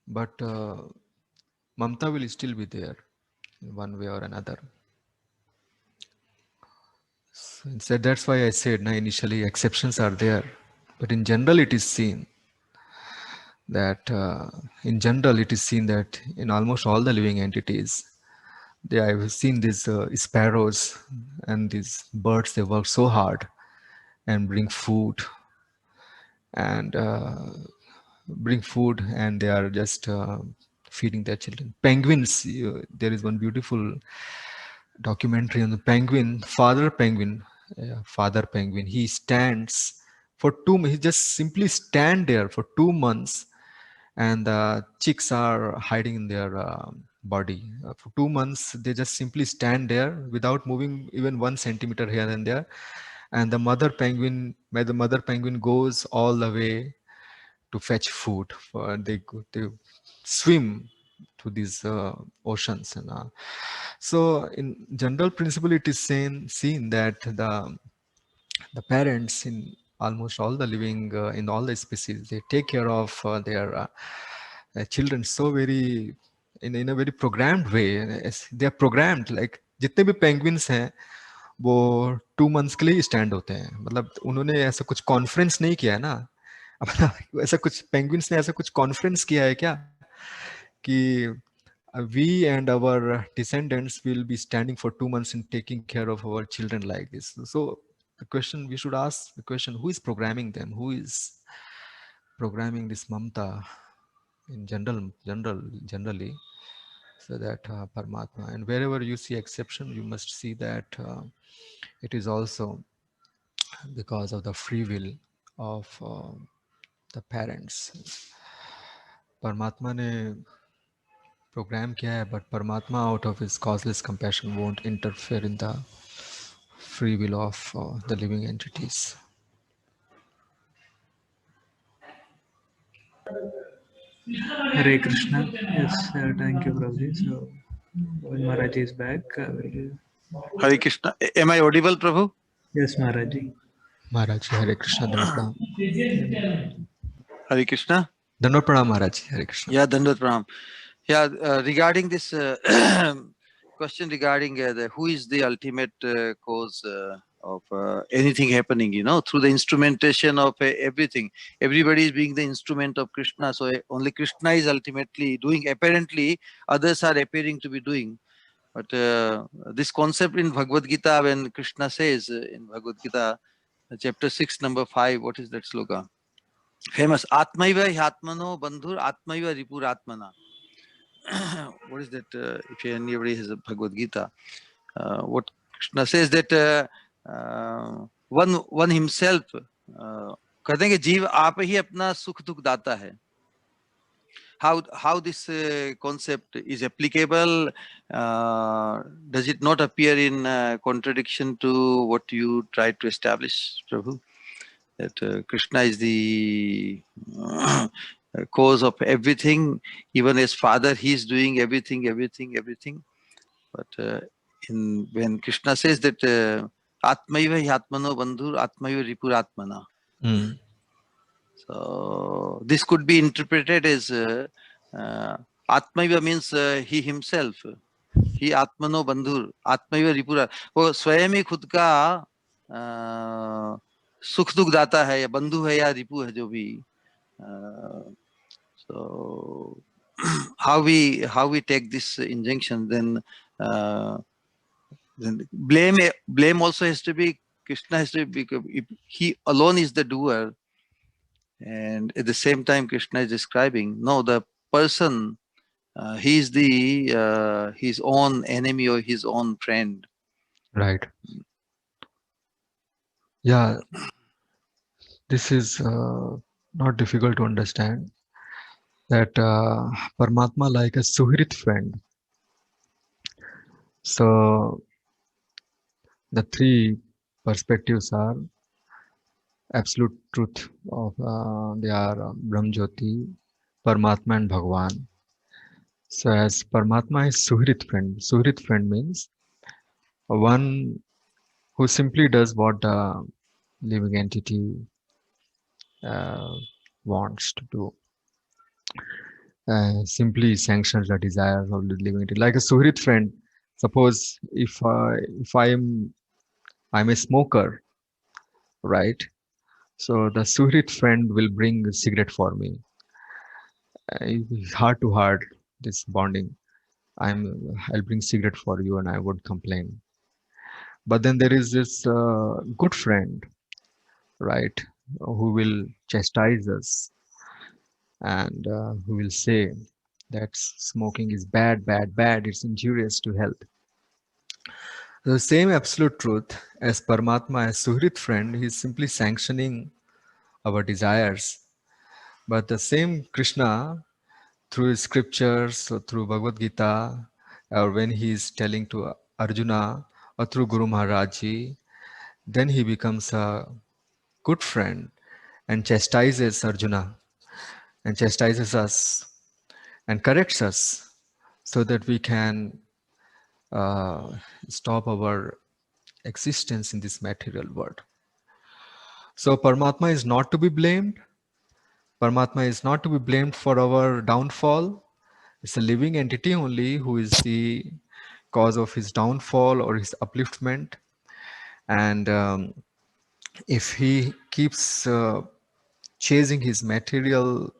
But Mamta will still be there in one way or another. So instead, that's why I said initially exceptions are there. But in general, it is seen that in almost all the living entities, I've seen these sparrows and these birds, they work so hard and and bring food and they are just feeding their children. Penguins, there is one beautiful documentary on the penguin, father penguin. He stands for he just simply stand there for 2 months and the chicks are hiding in their body. For 2 months, they just simply stand there without moving even 1 centimeter here and there. And the mother penguin goes all the way to fetch food. They swim to these oceans, and so in general principle, it is seen that the parents in almost all the living in all the species, they take care of their children so very in a very programmed way. They are programmed like जितने भी penguins हैं वो 2 months के लिए stand होते हैं. मतलब उन्होंने ऐसा कुछ कॉन्फ्रेंस नहीं किया है ना. अपना ऐसा कुछ पेंगुइन्स ने ऐसा कुछ कॉन्फ्रेंस किया है क्या कि we and our descendants will be standing for 2 months and taking care of our children like this. So the question we should ask the question, who is programming them? Who is programming this mamta in generally? So that Paramatma. And wherever you see exception, you must see that it is also because of the free will of the parents. Paramatma ne program किया है, but Paramatma out of his causeless compassion won't interfere in the free will of the living entities. Hare Krishna. Yes, thank you, Prabhuji. So when Maharaj is back, Hare Krishna. Am I audible, Prabhu? yes, Maharaj. Maharaj, Hare Krishna, Dandavat Pranam. Hare Krishna. Dandavat Pranam, Maharaj, Hare Krishna. Yeah, Dandavat Pranam. Yeah, regarding this question regarding who is the ultimate cause of anything happening, through the instrumentation of everything. Everybody is being the instrument of Krishna. So only Krishna is ultimately doing. Apparently, others are appearing to be doing. But this concept in Bhagavad Gita, when Krishna says in Bhagavad Gita, chapter 6, number 5, what is that sloka? Famous. Atmaiva hyatmano bandhur atmaiva ripur atmana. What is that? If anybody has a Bhagavad Gita, what Krishna says that one himself, कहते हैं कि जीव आप ही अपना सुख दुख दाता है. How this concept is applicable? Does it not appear in contradiction to what you tried to establish, Prabhu? That Krishna is the cause of everything. Even as father, he is doing everything. But when Krishna says that Atmaiva Yatmano Bandhur Atmaiva Ripur Atmana. So this could be interpreted as Atmaiva means he himself. He Atmano Bandhur Atmaiva Ripura. वो स्वयं ही खुद का सुख दुख दाता है या बंधु है या रिपु है जो भी. So how we take this injunction, then blame also has to be Krishna, has to be, if he alone is the doer, and at the same time Krishna is describing the person, he is the his own enemy or his own friend. Right. Yeah, this is not difficult to understand that Paramatma like a Suhrit friend. So the three perspectives are absolute truth of they are Brahmjyoti, Paramatma and Bhagwan. So as Paramatma is Suhrit friend means one who simply does what the living entity wants to do. Simply sanctions the desires of the living entity. Like a Suhrit friend, suppose if I'm a smoker, right? So the Suhrit friend will bring a cigarette for me. Heart to heart, this bonding. I'll bring cigarette for you, and I would complain. But then there is this good friend, right, who will chastise us and who will say that smoking is bad, it's injurious to health. The same absolute truth as Paramatma, as Suhrit friend, he is simply sanctioning our desires But the same Krishna, through his scriptures or through Bhagavad Gita, or when he is telling to Arjuna or through Guru Maharaj Ji, then he becomes a good friend and chastises Arjuna and chastises us and corrects us so that we can stop our existence in this material world. So Paramatma is not to be blamed. Paramatma is not to be blamed for our downfall. It's a living entity only who is the cause of his downfall or his upliftment. And if he keeps chasing his material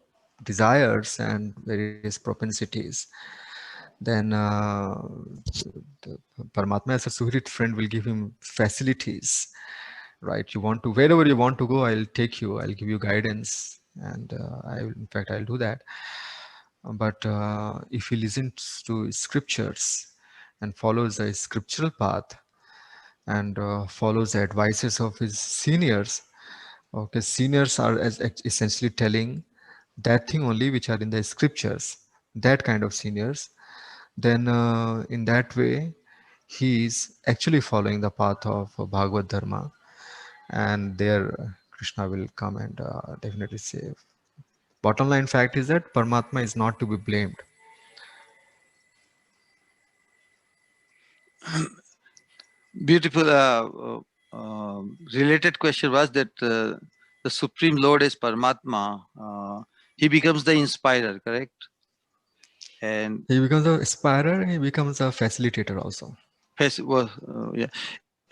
desires and various propensities, then the Paramatma as a Suhrit friend will give him facilities, right? You want to, wherever you want to go, I'll take you, I'll give you guidance. And in fact, I'll do that. But if he listens to scriptures and follows a scriptural path and follows the advices of his seniors, okay, seniors are essentially telling that thing only which are in the scriptures, that kind of seniors, then in that way, he is actually following the path of Bhagavad Dharma, and there Krishna will come and definitely save. Bottom line fact is that Paramatma is not to be blamed. Beautiful. Related question was that the Supreme Lord is Paramatma. He becomes the inspirer, correct? And He becomes a aspirer, he becomes a facilitator also. yeah.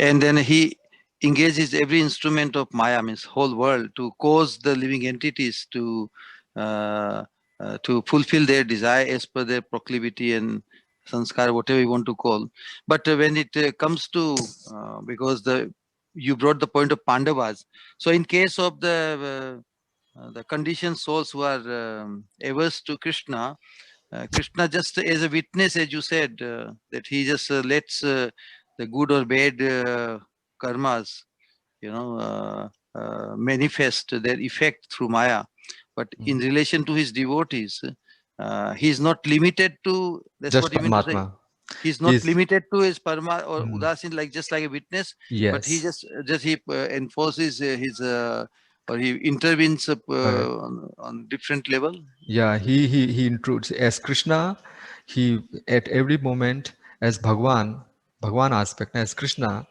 And then he engages every instrument of Maya, means whole world, to cause the living entities to fulfill their desire as per their proclivity and sanskar, whatever you want to call. But when it comes to, because you brought the point of Pandavas, so in case of the conditioned souls who are averse to Krishna, Krishna just as a witness, as you said, that he just lets the good or bad karmas, manifest their effect through Maya. But in relation to his devotees, he is not limited to, that's Just what you mean to say. Paramatma. He's not He's, limited to his parma or udasin, like just like a witness, but he yes, he enforces his or he intervenes correct. on different level. Yeah, he intrudes as Krishna. He at every moment as Bhagwan aspect as Krishna.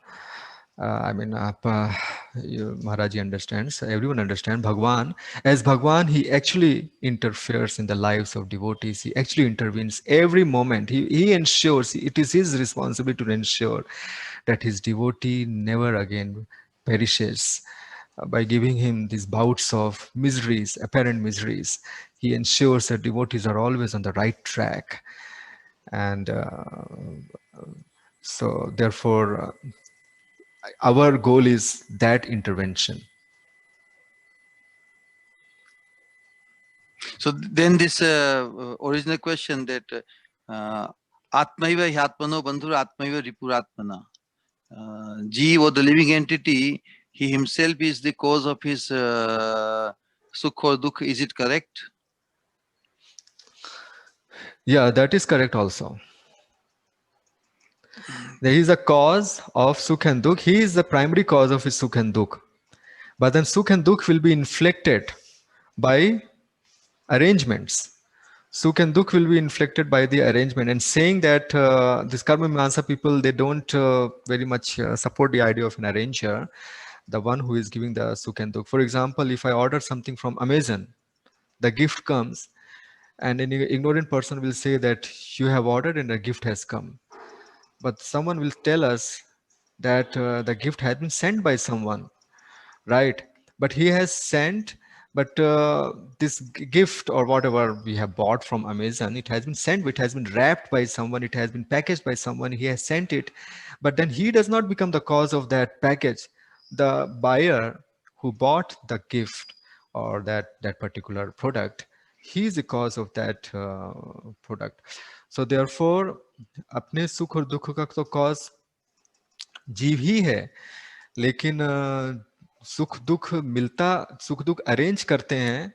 I mean, Maharaji understands. Everyone understands Bhagwan. As Bhagwan, he actually interferes in the lives of devotees. He actually intervenes every moment. He ensures, it is his responsibility to ensure that his devotee never again perishes. By giving him these bouts of miseries, apparent miseries, he ensures that devotees are always on the right track. And so, therefore, our goal is that intervention. So then this original question that Atmaiva Hyatmano Bandhur Atmaiva Ripuratmana. Jeev, or the living entity, he himself is the cause of his sukh or dukh. Is it correct? Yeah, that is correct also. There is a cause of Sukh and Dukh. He is the primary cause of his Sukh and Dukh. But then Sukh and Dukh will be inflicted by arrangements. Sukh and Dukh will be inflicted by the arrangement. And saying that this Karma Mimamsa people, they don't very much support the idea of an arranger, the one who is giving the Sukh and Dukh. For example, if I order something from Amazon, the gift comes, and an ignorant person will say that you have ordered and a gift has come. But someone will tell us that the gift has been sent by someone, right? But he has sent, but this gift or whatever we have bought from Amazon, it has been sent, it has been wrapped by someone, it has been packaged by someone, he has sent it, but then he does not become the cause of that package. The buyer who bought the gift or that particular product, he is the cause of that product. So therefore अपने सुख और दुख का तो cause जीव ही है, लेकिन सुख दुख अरेंज करते हैं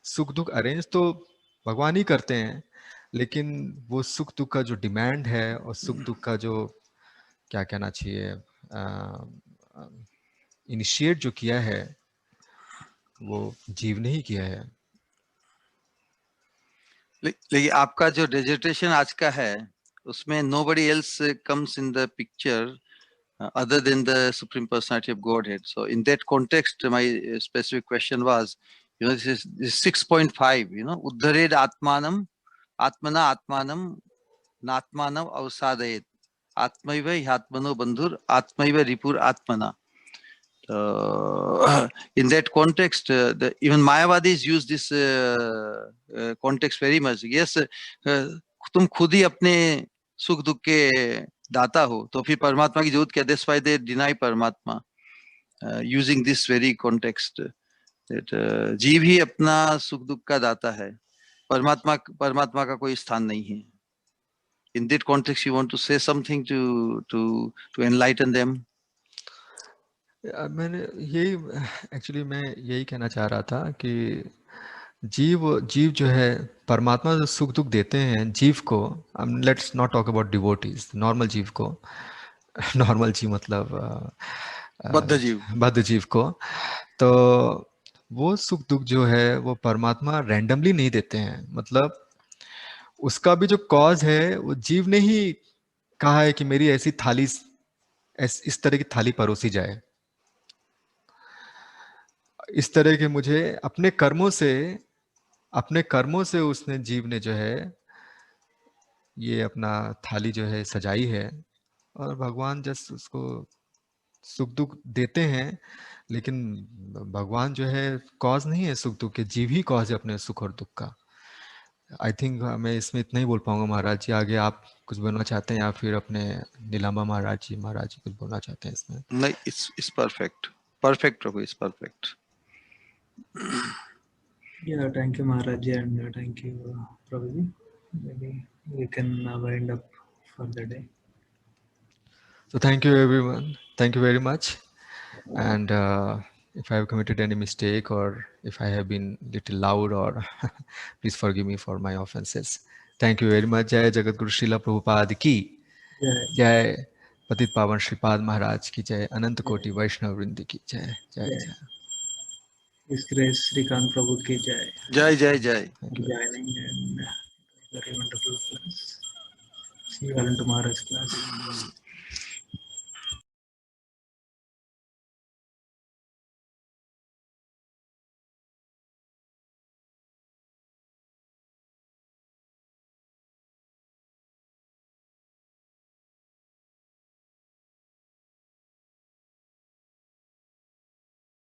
सुख दुख अरेंज तो भगवान ही करते हैं, लेकिन वो सुख दुख का जो डिमांड है और सुख दुख का जो क्या कहना चाहिए इनिशिएट जो किया है वो जीव ने ही किया है। लेकिन आपका जो डिजर्टेशन आज का है उसमें nobody else comes in the picture other than the Supreme Personality of Godhead. So in that context, my specific question was, this is 6.5, Uddhared Atmanam, Atmana Atmanam, Natmanam Avsadayet, Atmaiva Yatmano Bandhur, Atmaiva Ripur Atmana. In that context, even Mayavadis use this context very much. Yes, तुम खुद ही अपने सुख दुख के दाता हो, तो फिर परमात्मा की जरूरत क्या? That's why they deny परमात्मा, using this very context that जीव ही अपना सुख दुख का दाता है, परमात्मा का कोई स्थान नहीं है. In that context, you want to say something to enlighten them? मैंने यही एक्चुअली मैं यही कहना चाह रहा था कि जीव जो है परमात्मा जो सुख दुख देते हैं जीव को, let's not talk about devotees, normal जीव को, नॉर्मल जीव मतलब बद्ध जीव को, तो वो सुख दुख जो है वो परमात्मा रैंडमली नहीं देते हैं, मतलब उसका भी जो कॉज है वो जीव ने ही कहा है कि मेरी ऐसी थाली, इस तरह की थाली परोसी जाए, इस तरह के मुझे अपने कर्मों से उसने जीव ने जो है ये अपना थाली जो है सजाई है, और भगवान जस्ट उसको सुख दुख देते हैं, लेकिन भगवान जो है कॉज नहीं है सुख दुख के, जीव ही कॉज है अपने सुख और दुख का। आई थिंक मैं इसमें इतना ही बोल पाऊंगा। महाराज जी आगे आप कुछ बोलना चाहते हैं या फिर अपने नीलांबा महाराज जी कुछ बोलना चाहते हैं इसमें? नहीं, it's perfect Prabhu, it's perfect. Yeah, thank you Maharaj ji, and thank you Prabhu ji. Maybe we can wind up for the day. So thank you everyone, thank you very much, and if I have committed any mistake or if I have been little loud or please forgive me for my offenses. Thank you very much. जय जगत गुरु श्रीला प्रभुपाद की जय, पतित पावन श्रीपाद महाराज की जय, अनंत कोटि वैष्णव वृंद की जय जय जय। His Grace Srikant Prabhu ki jai. Jai jai jai. Joining and very wonderful class. See you all in tomorrow's class.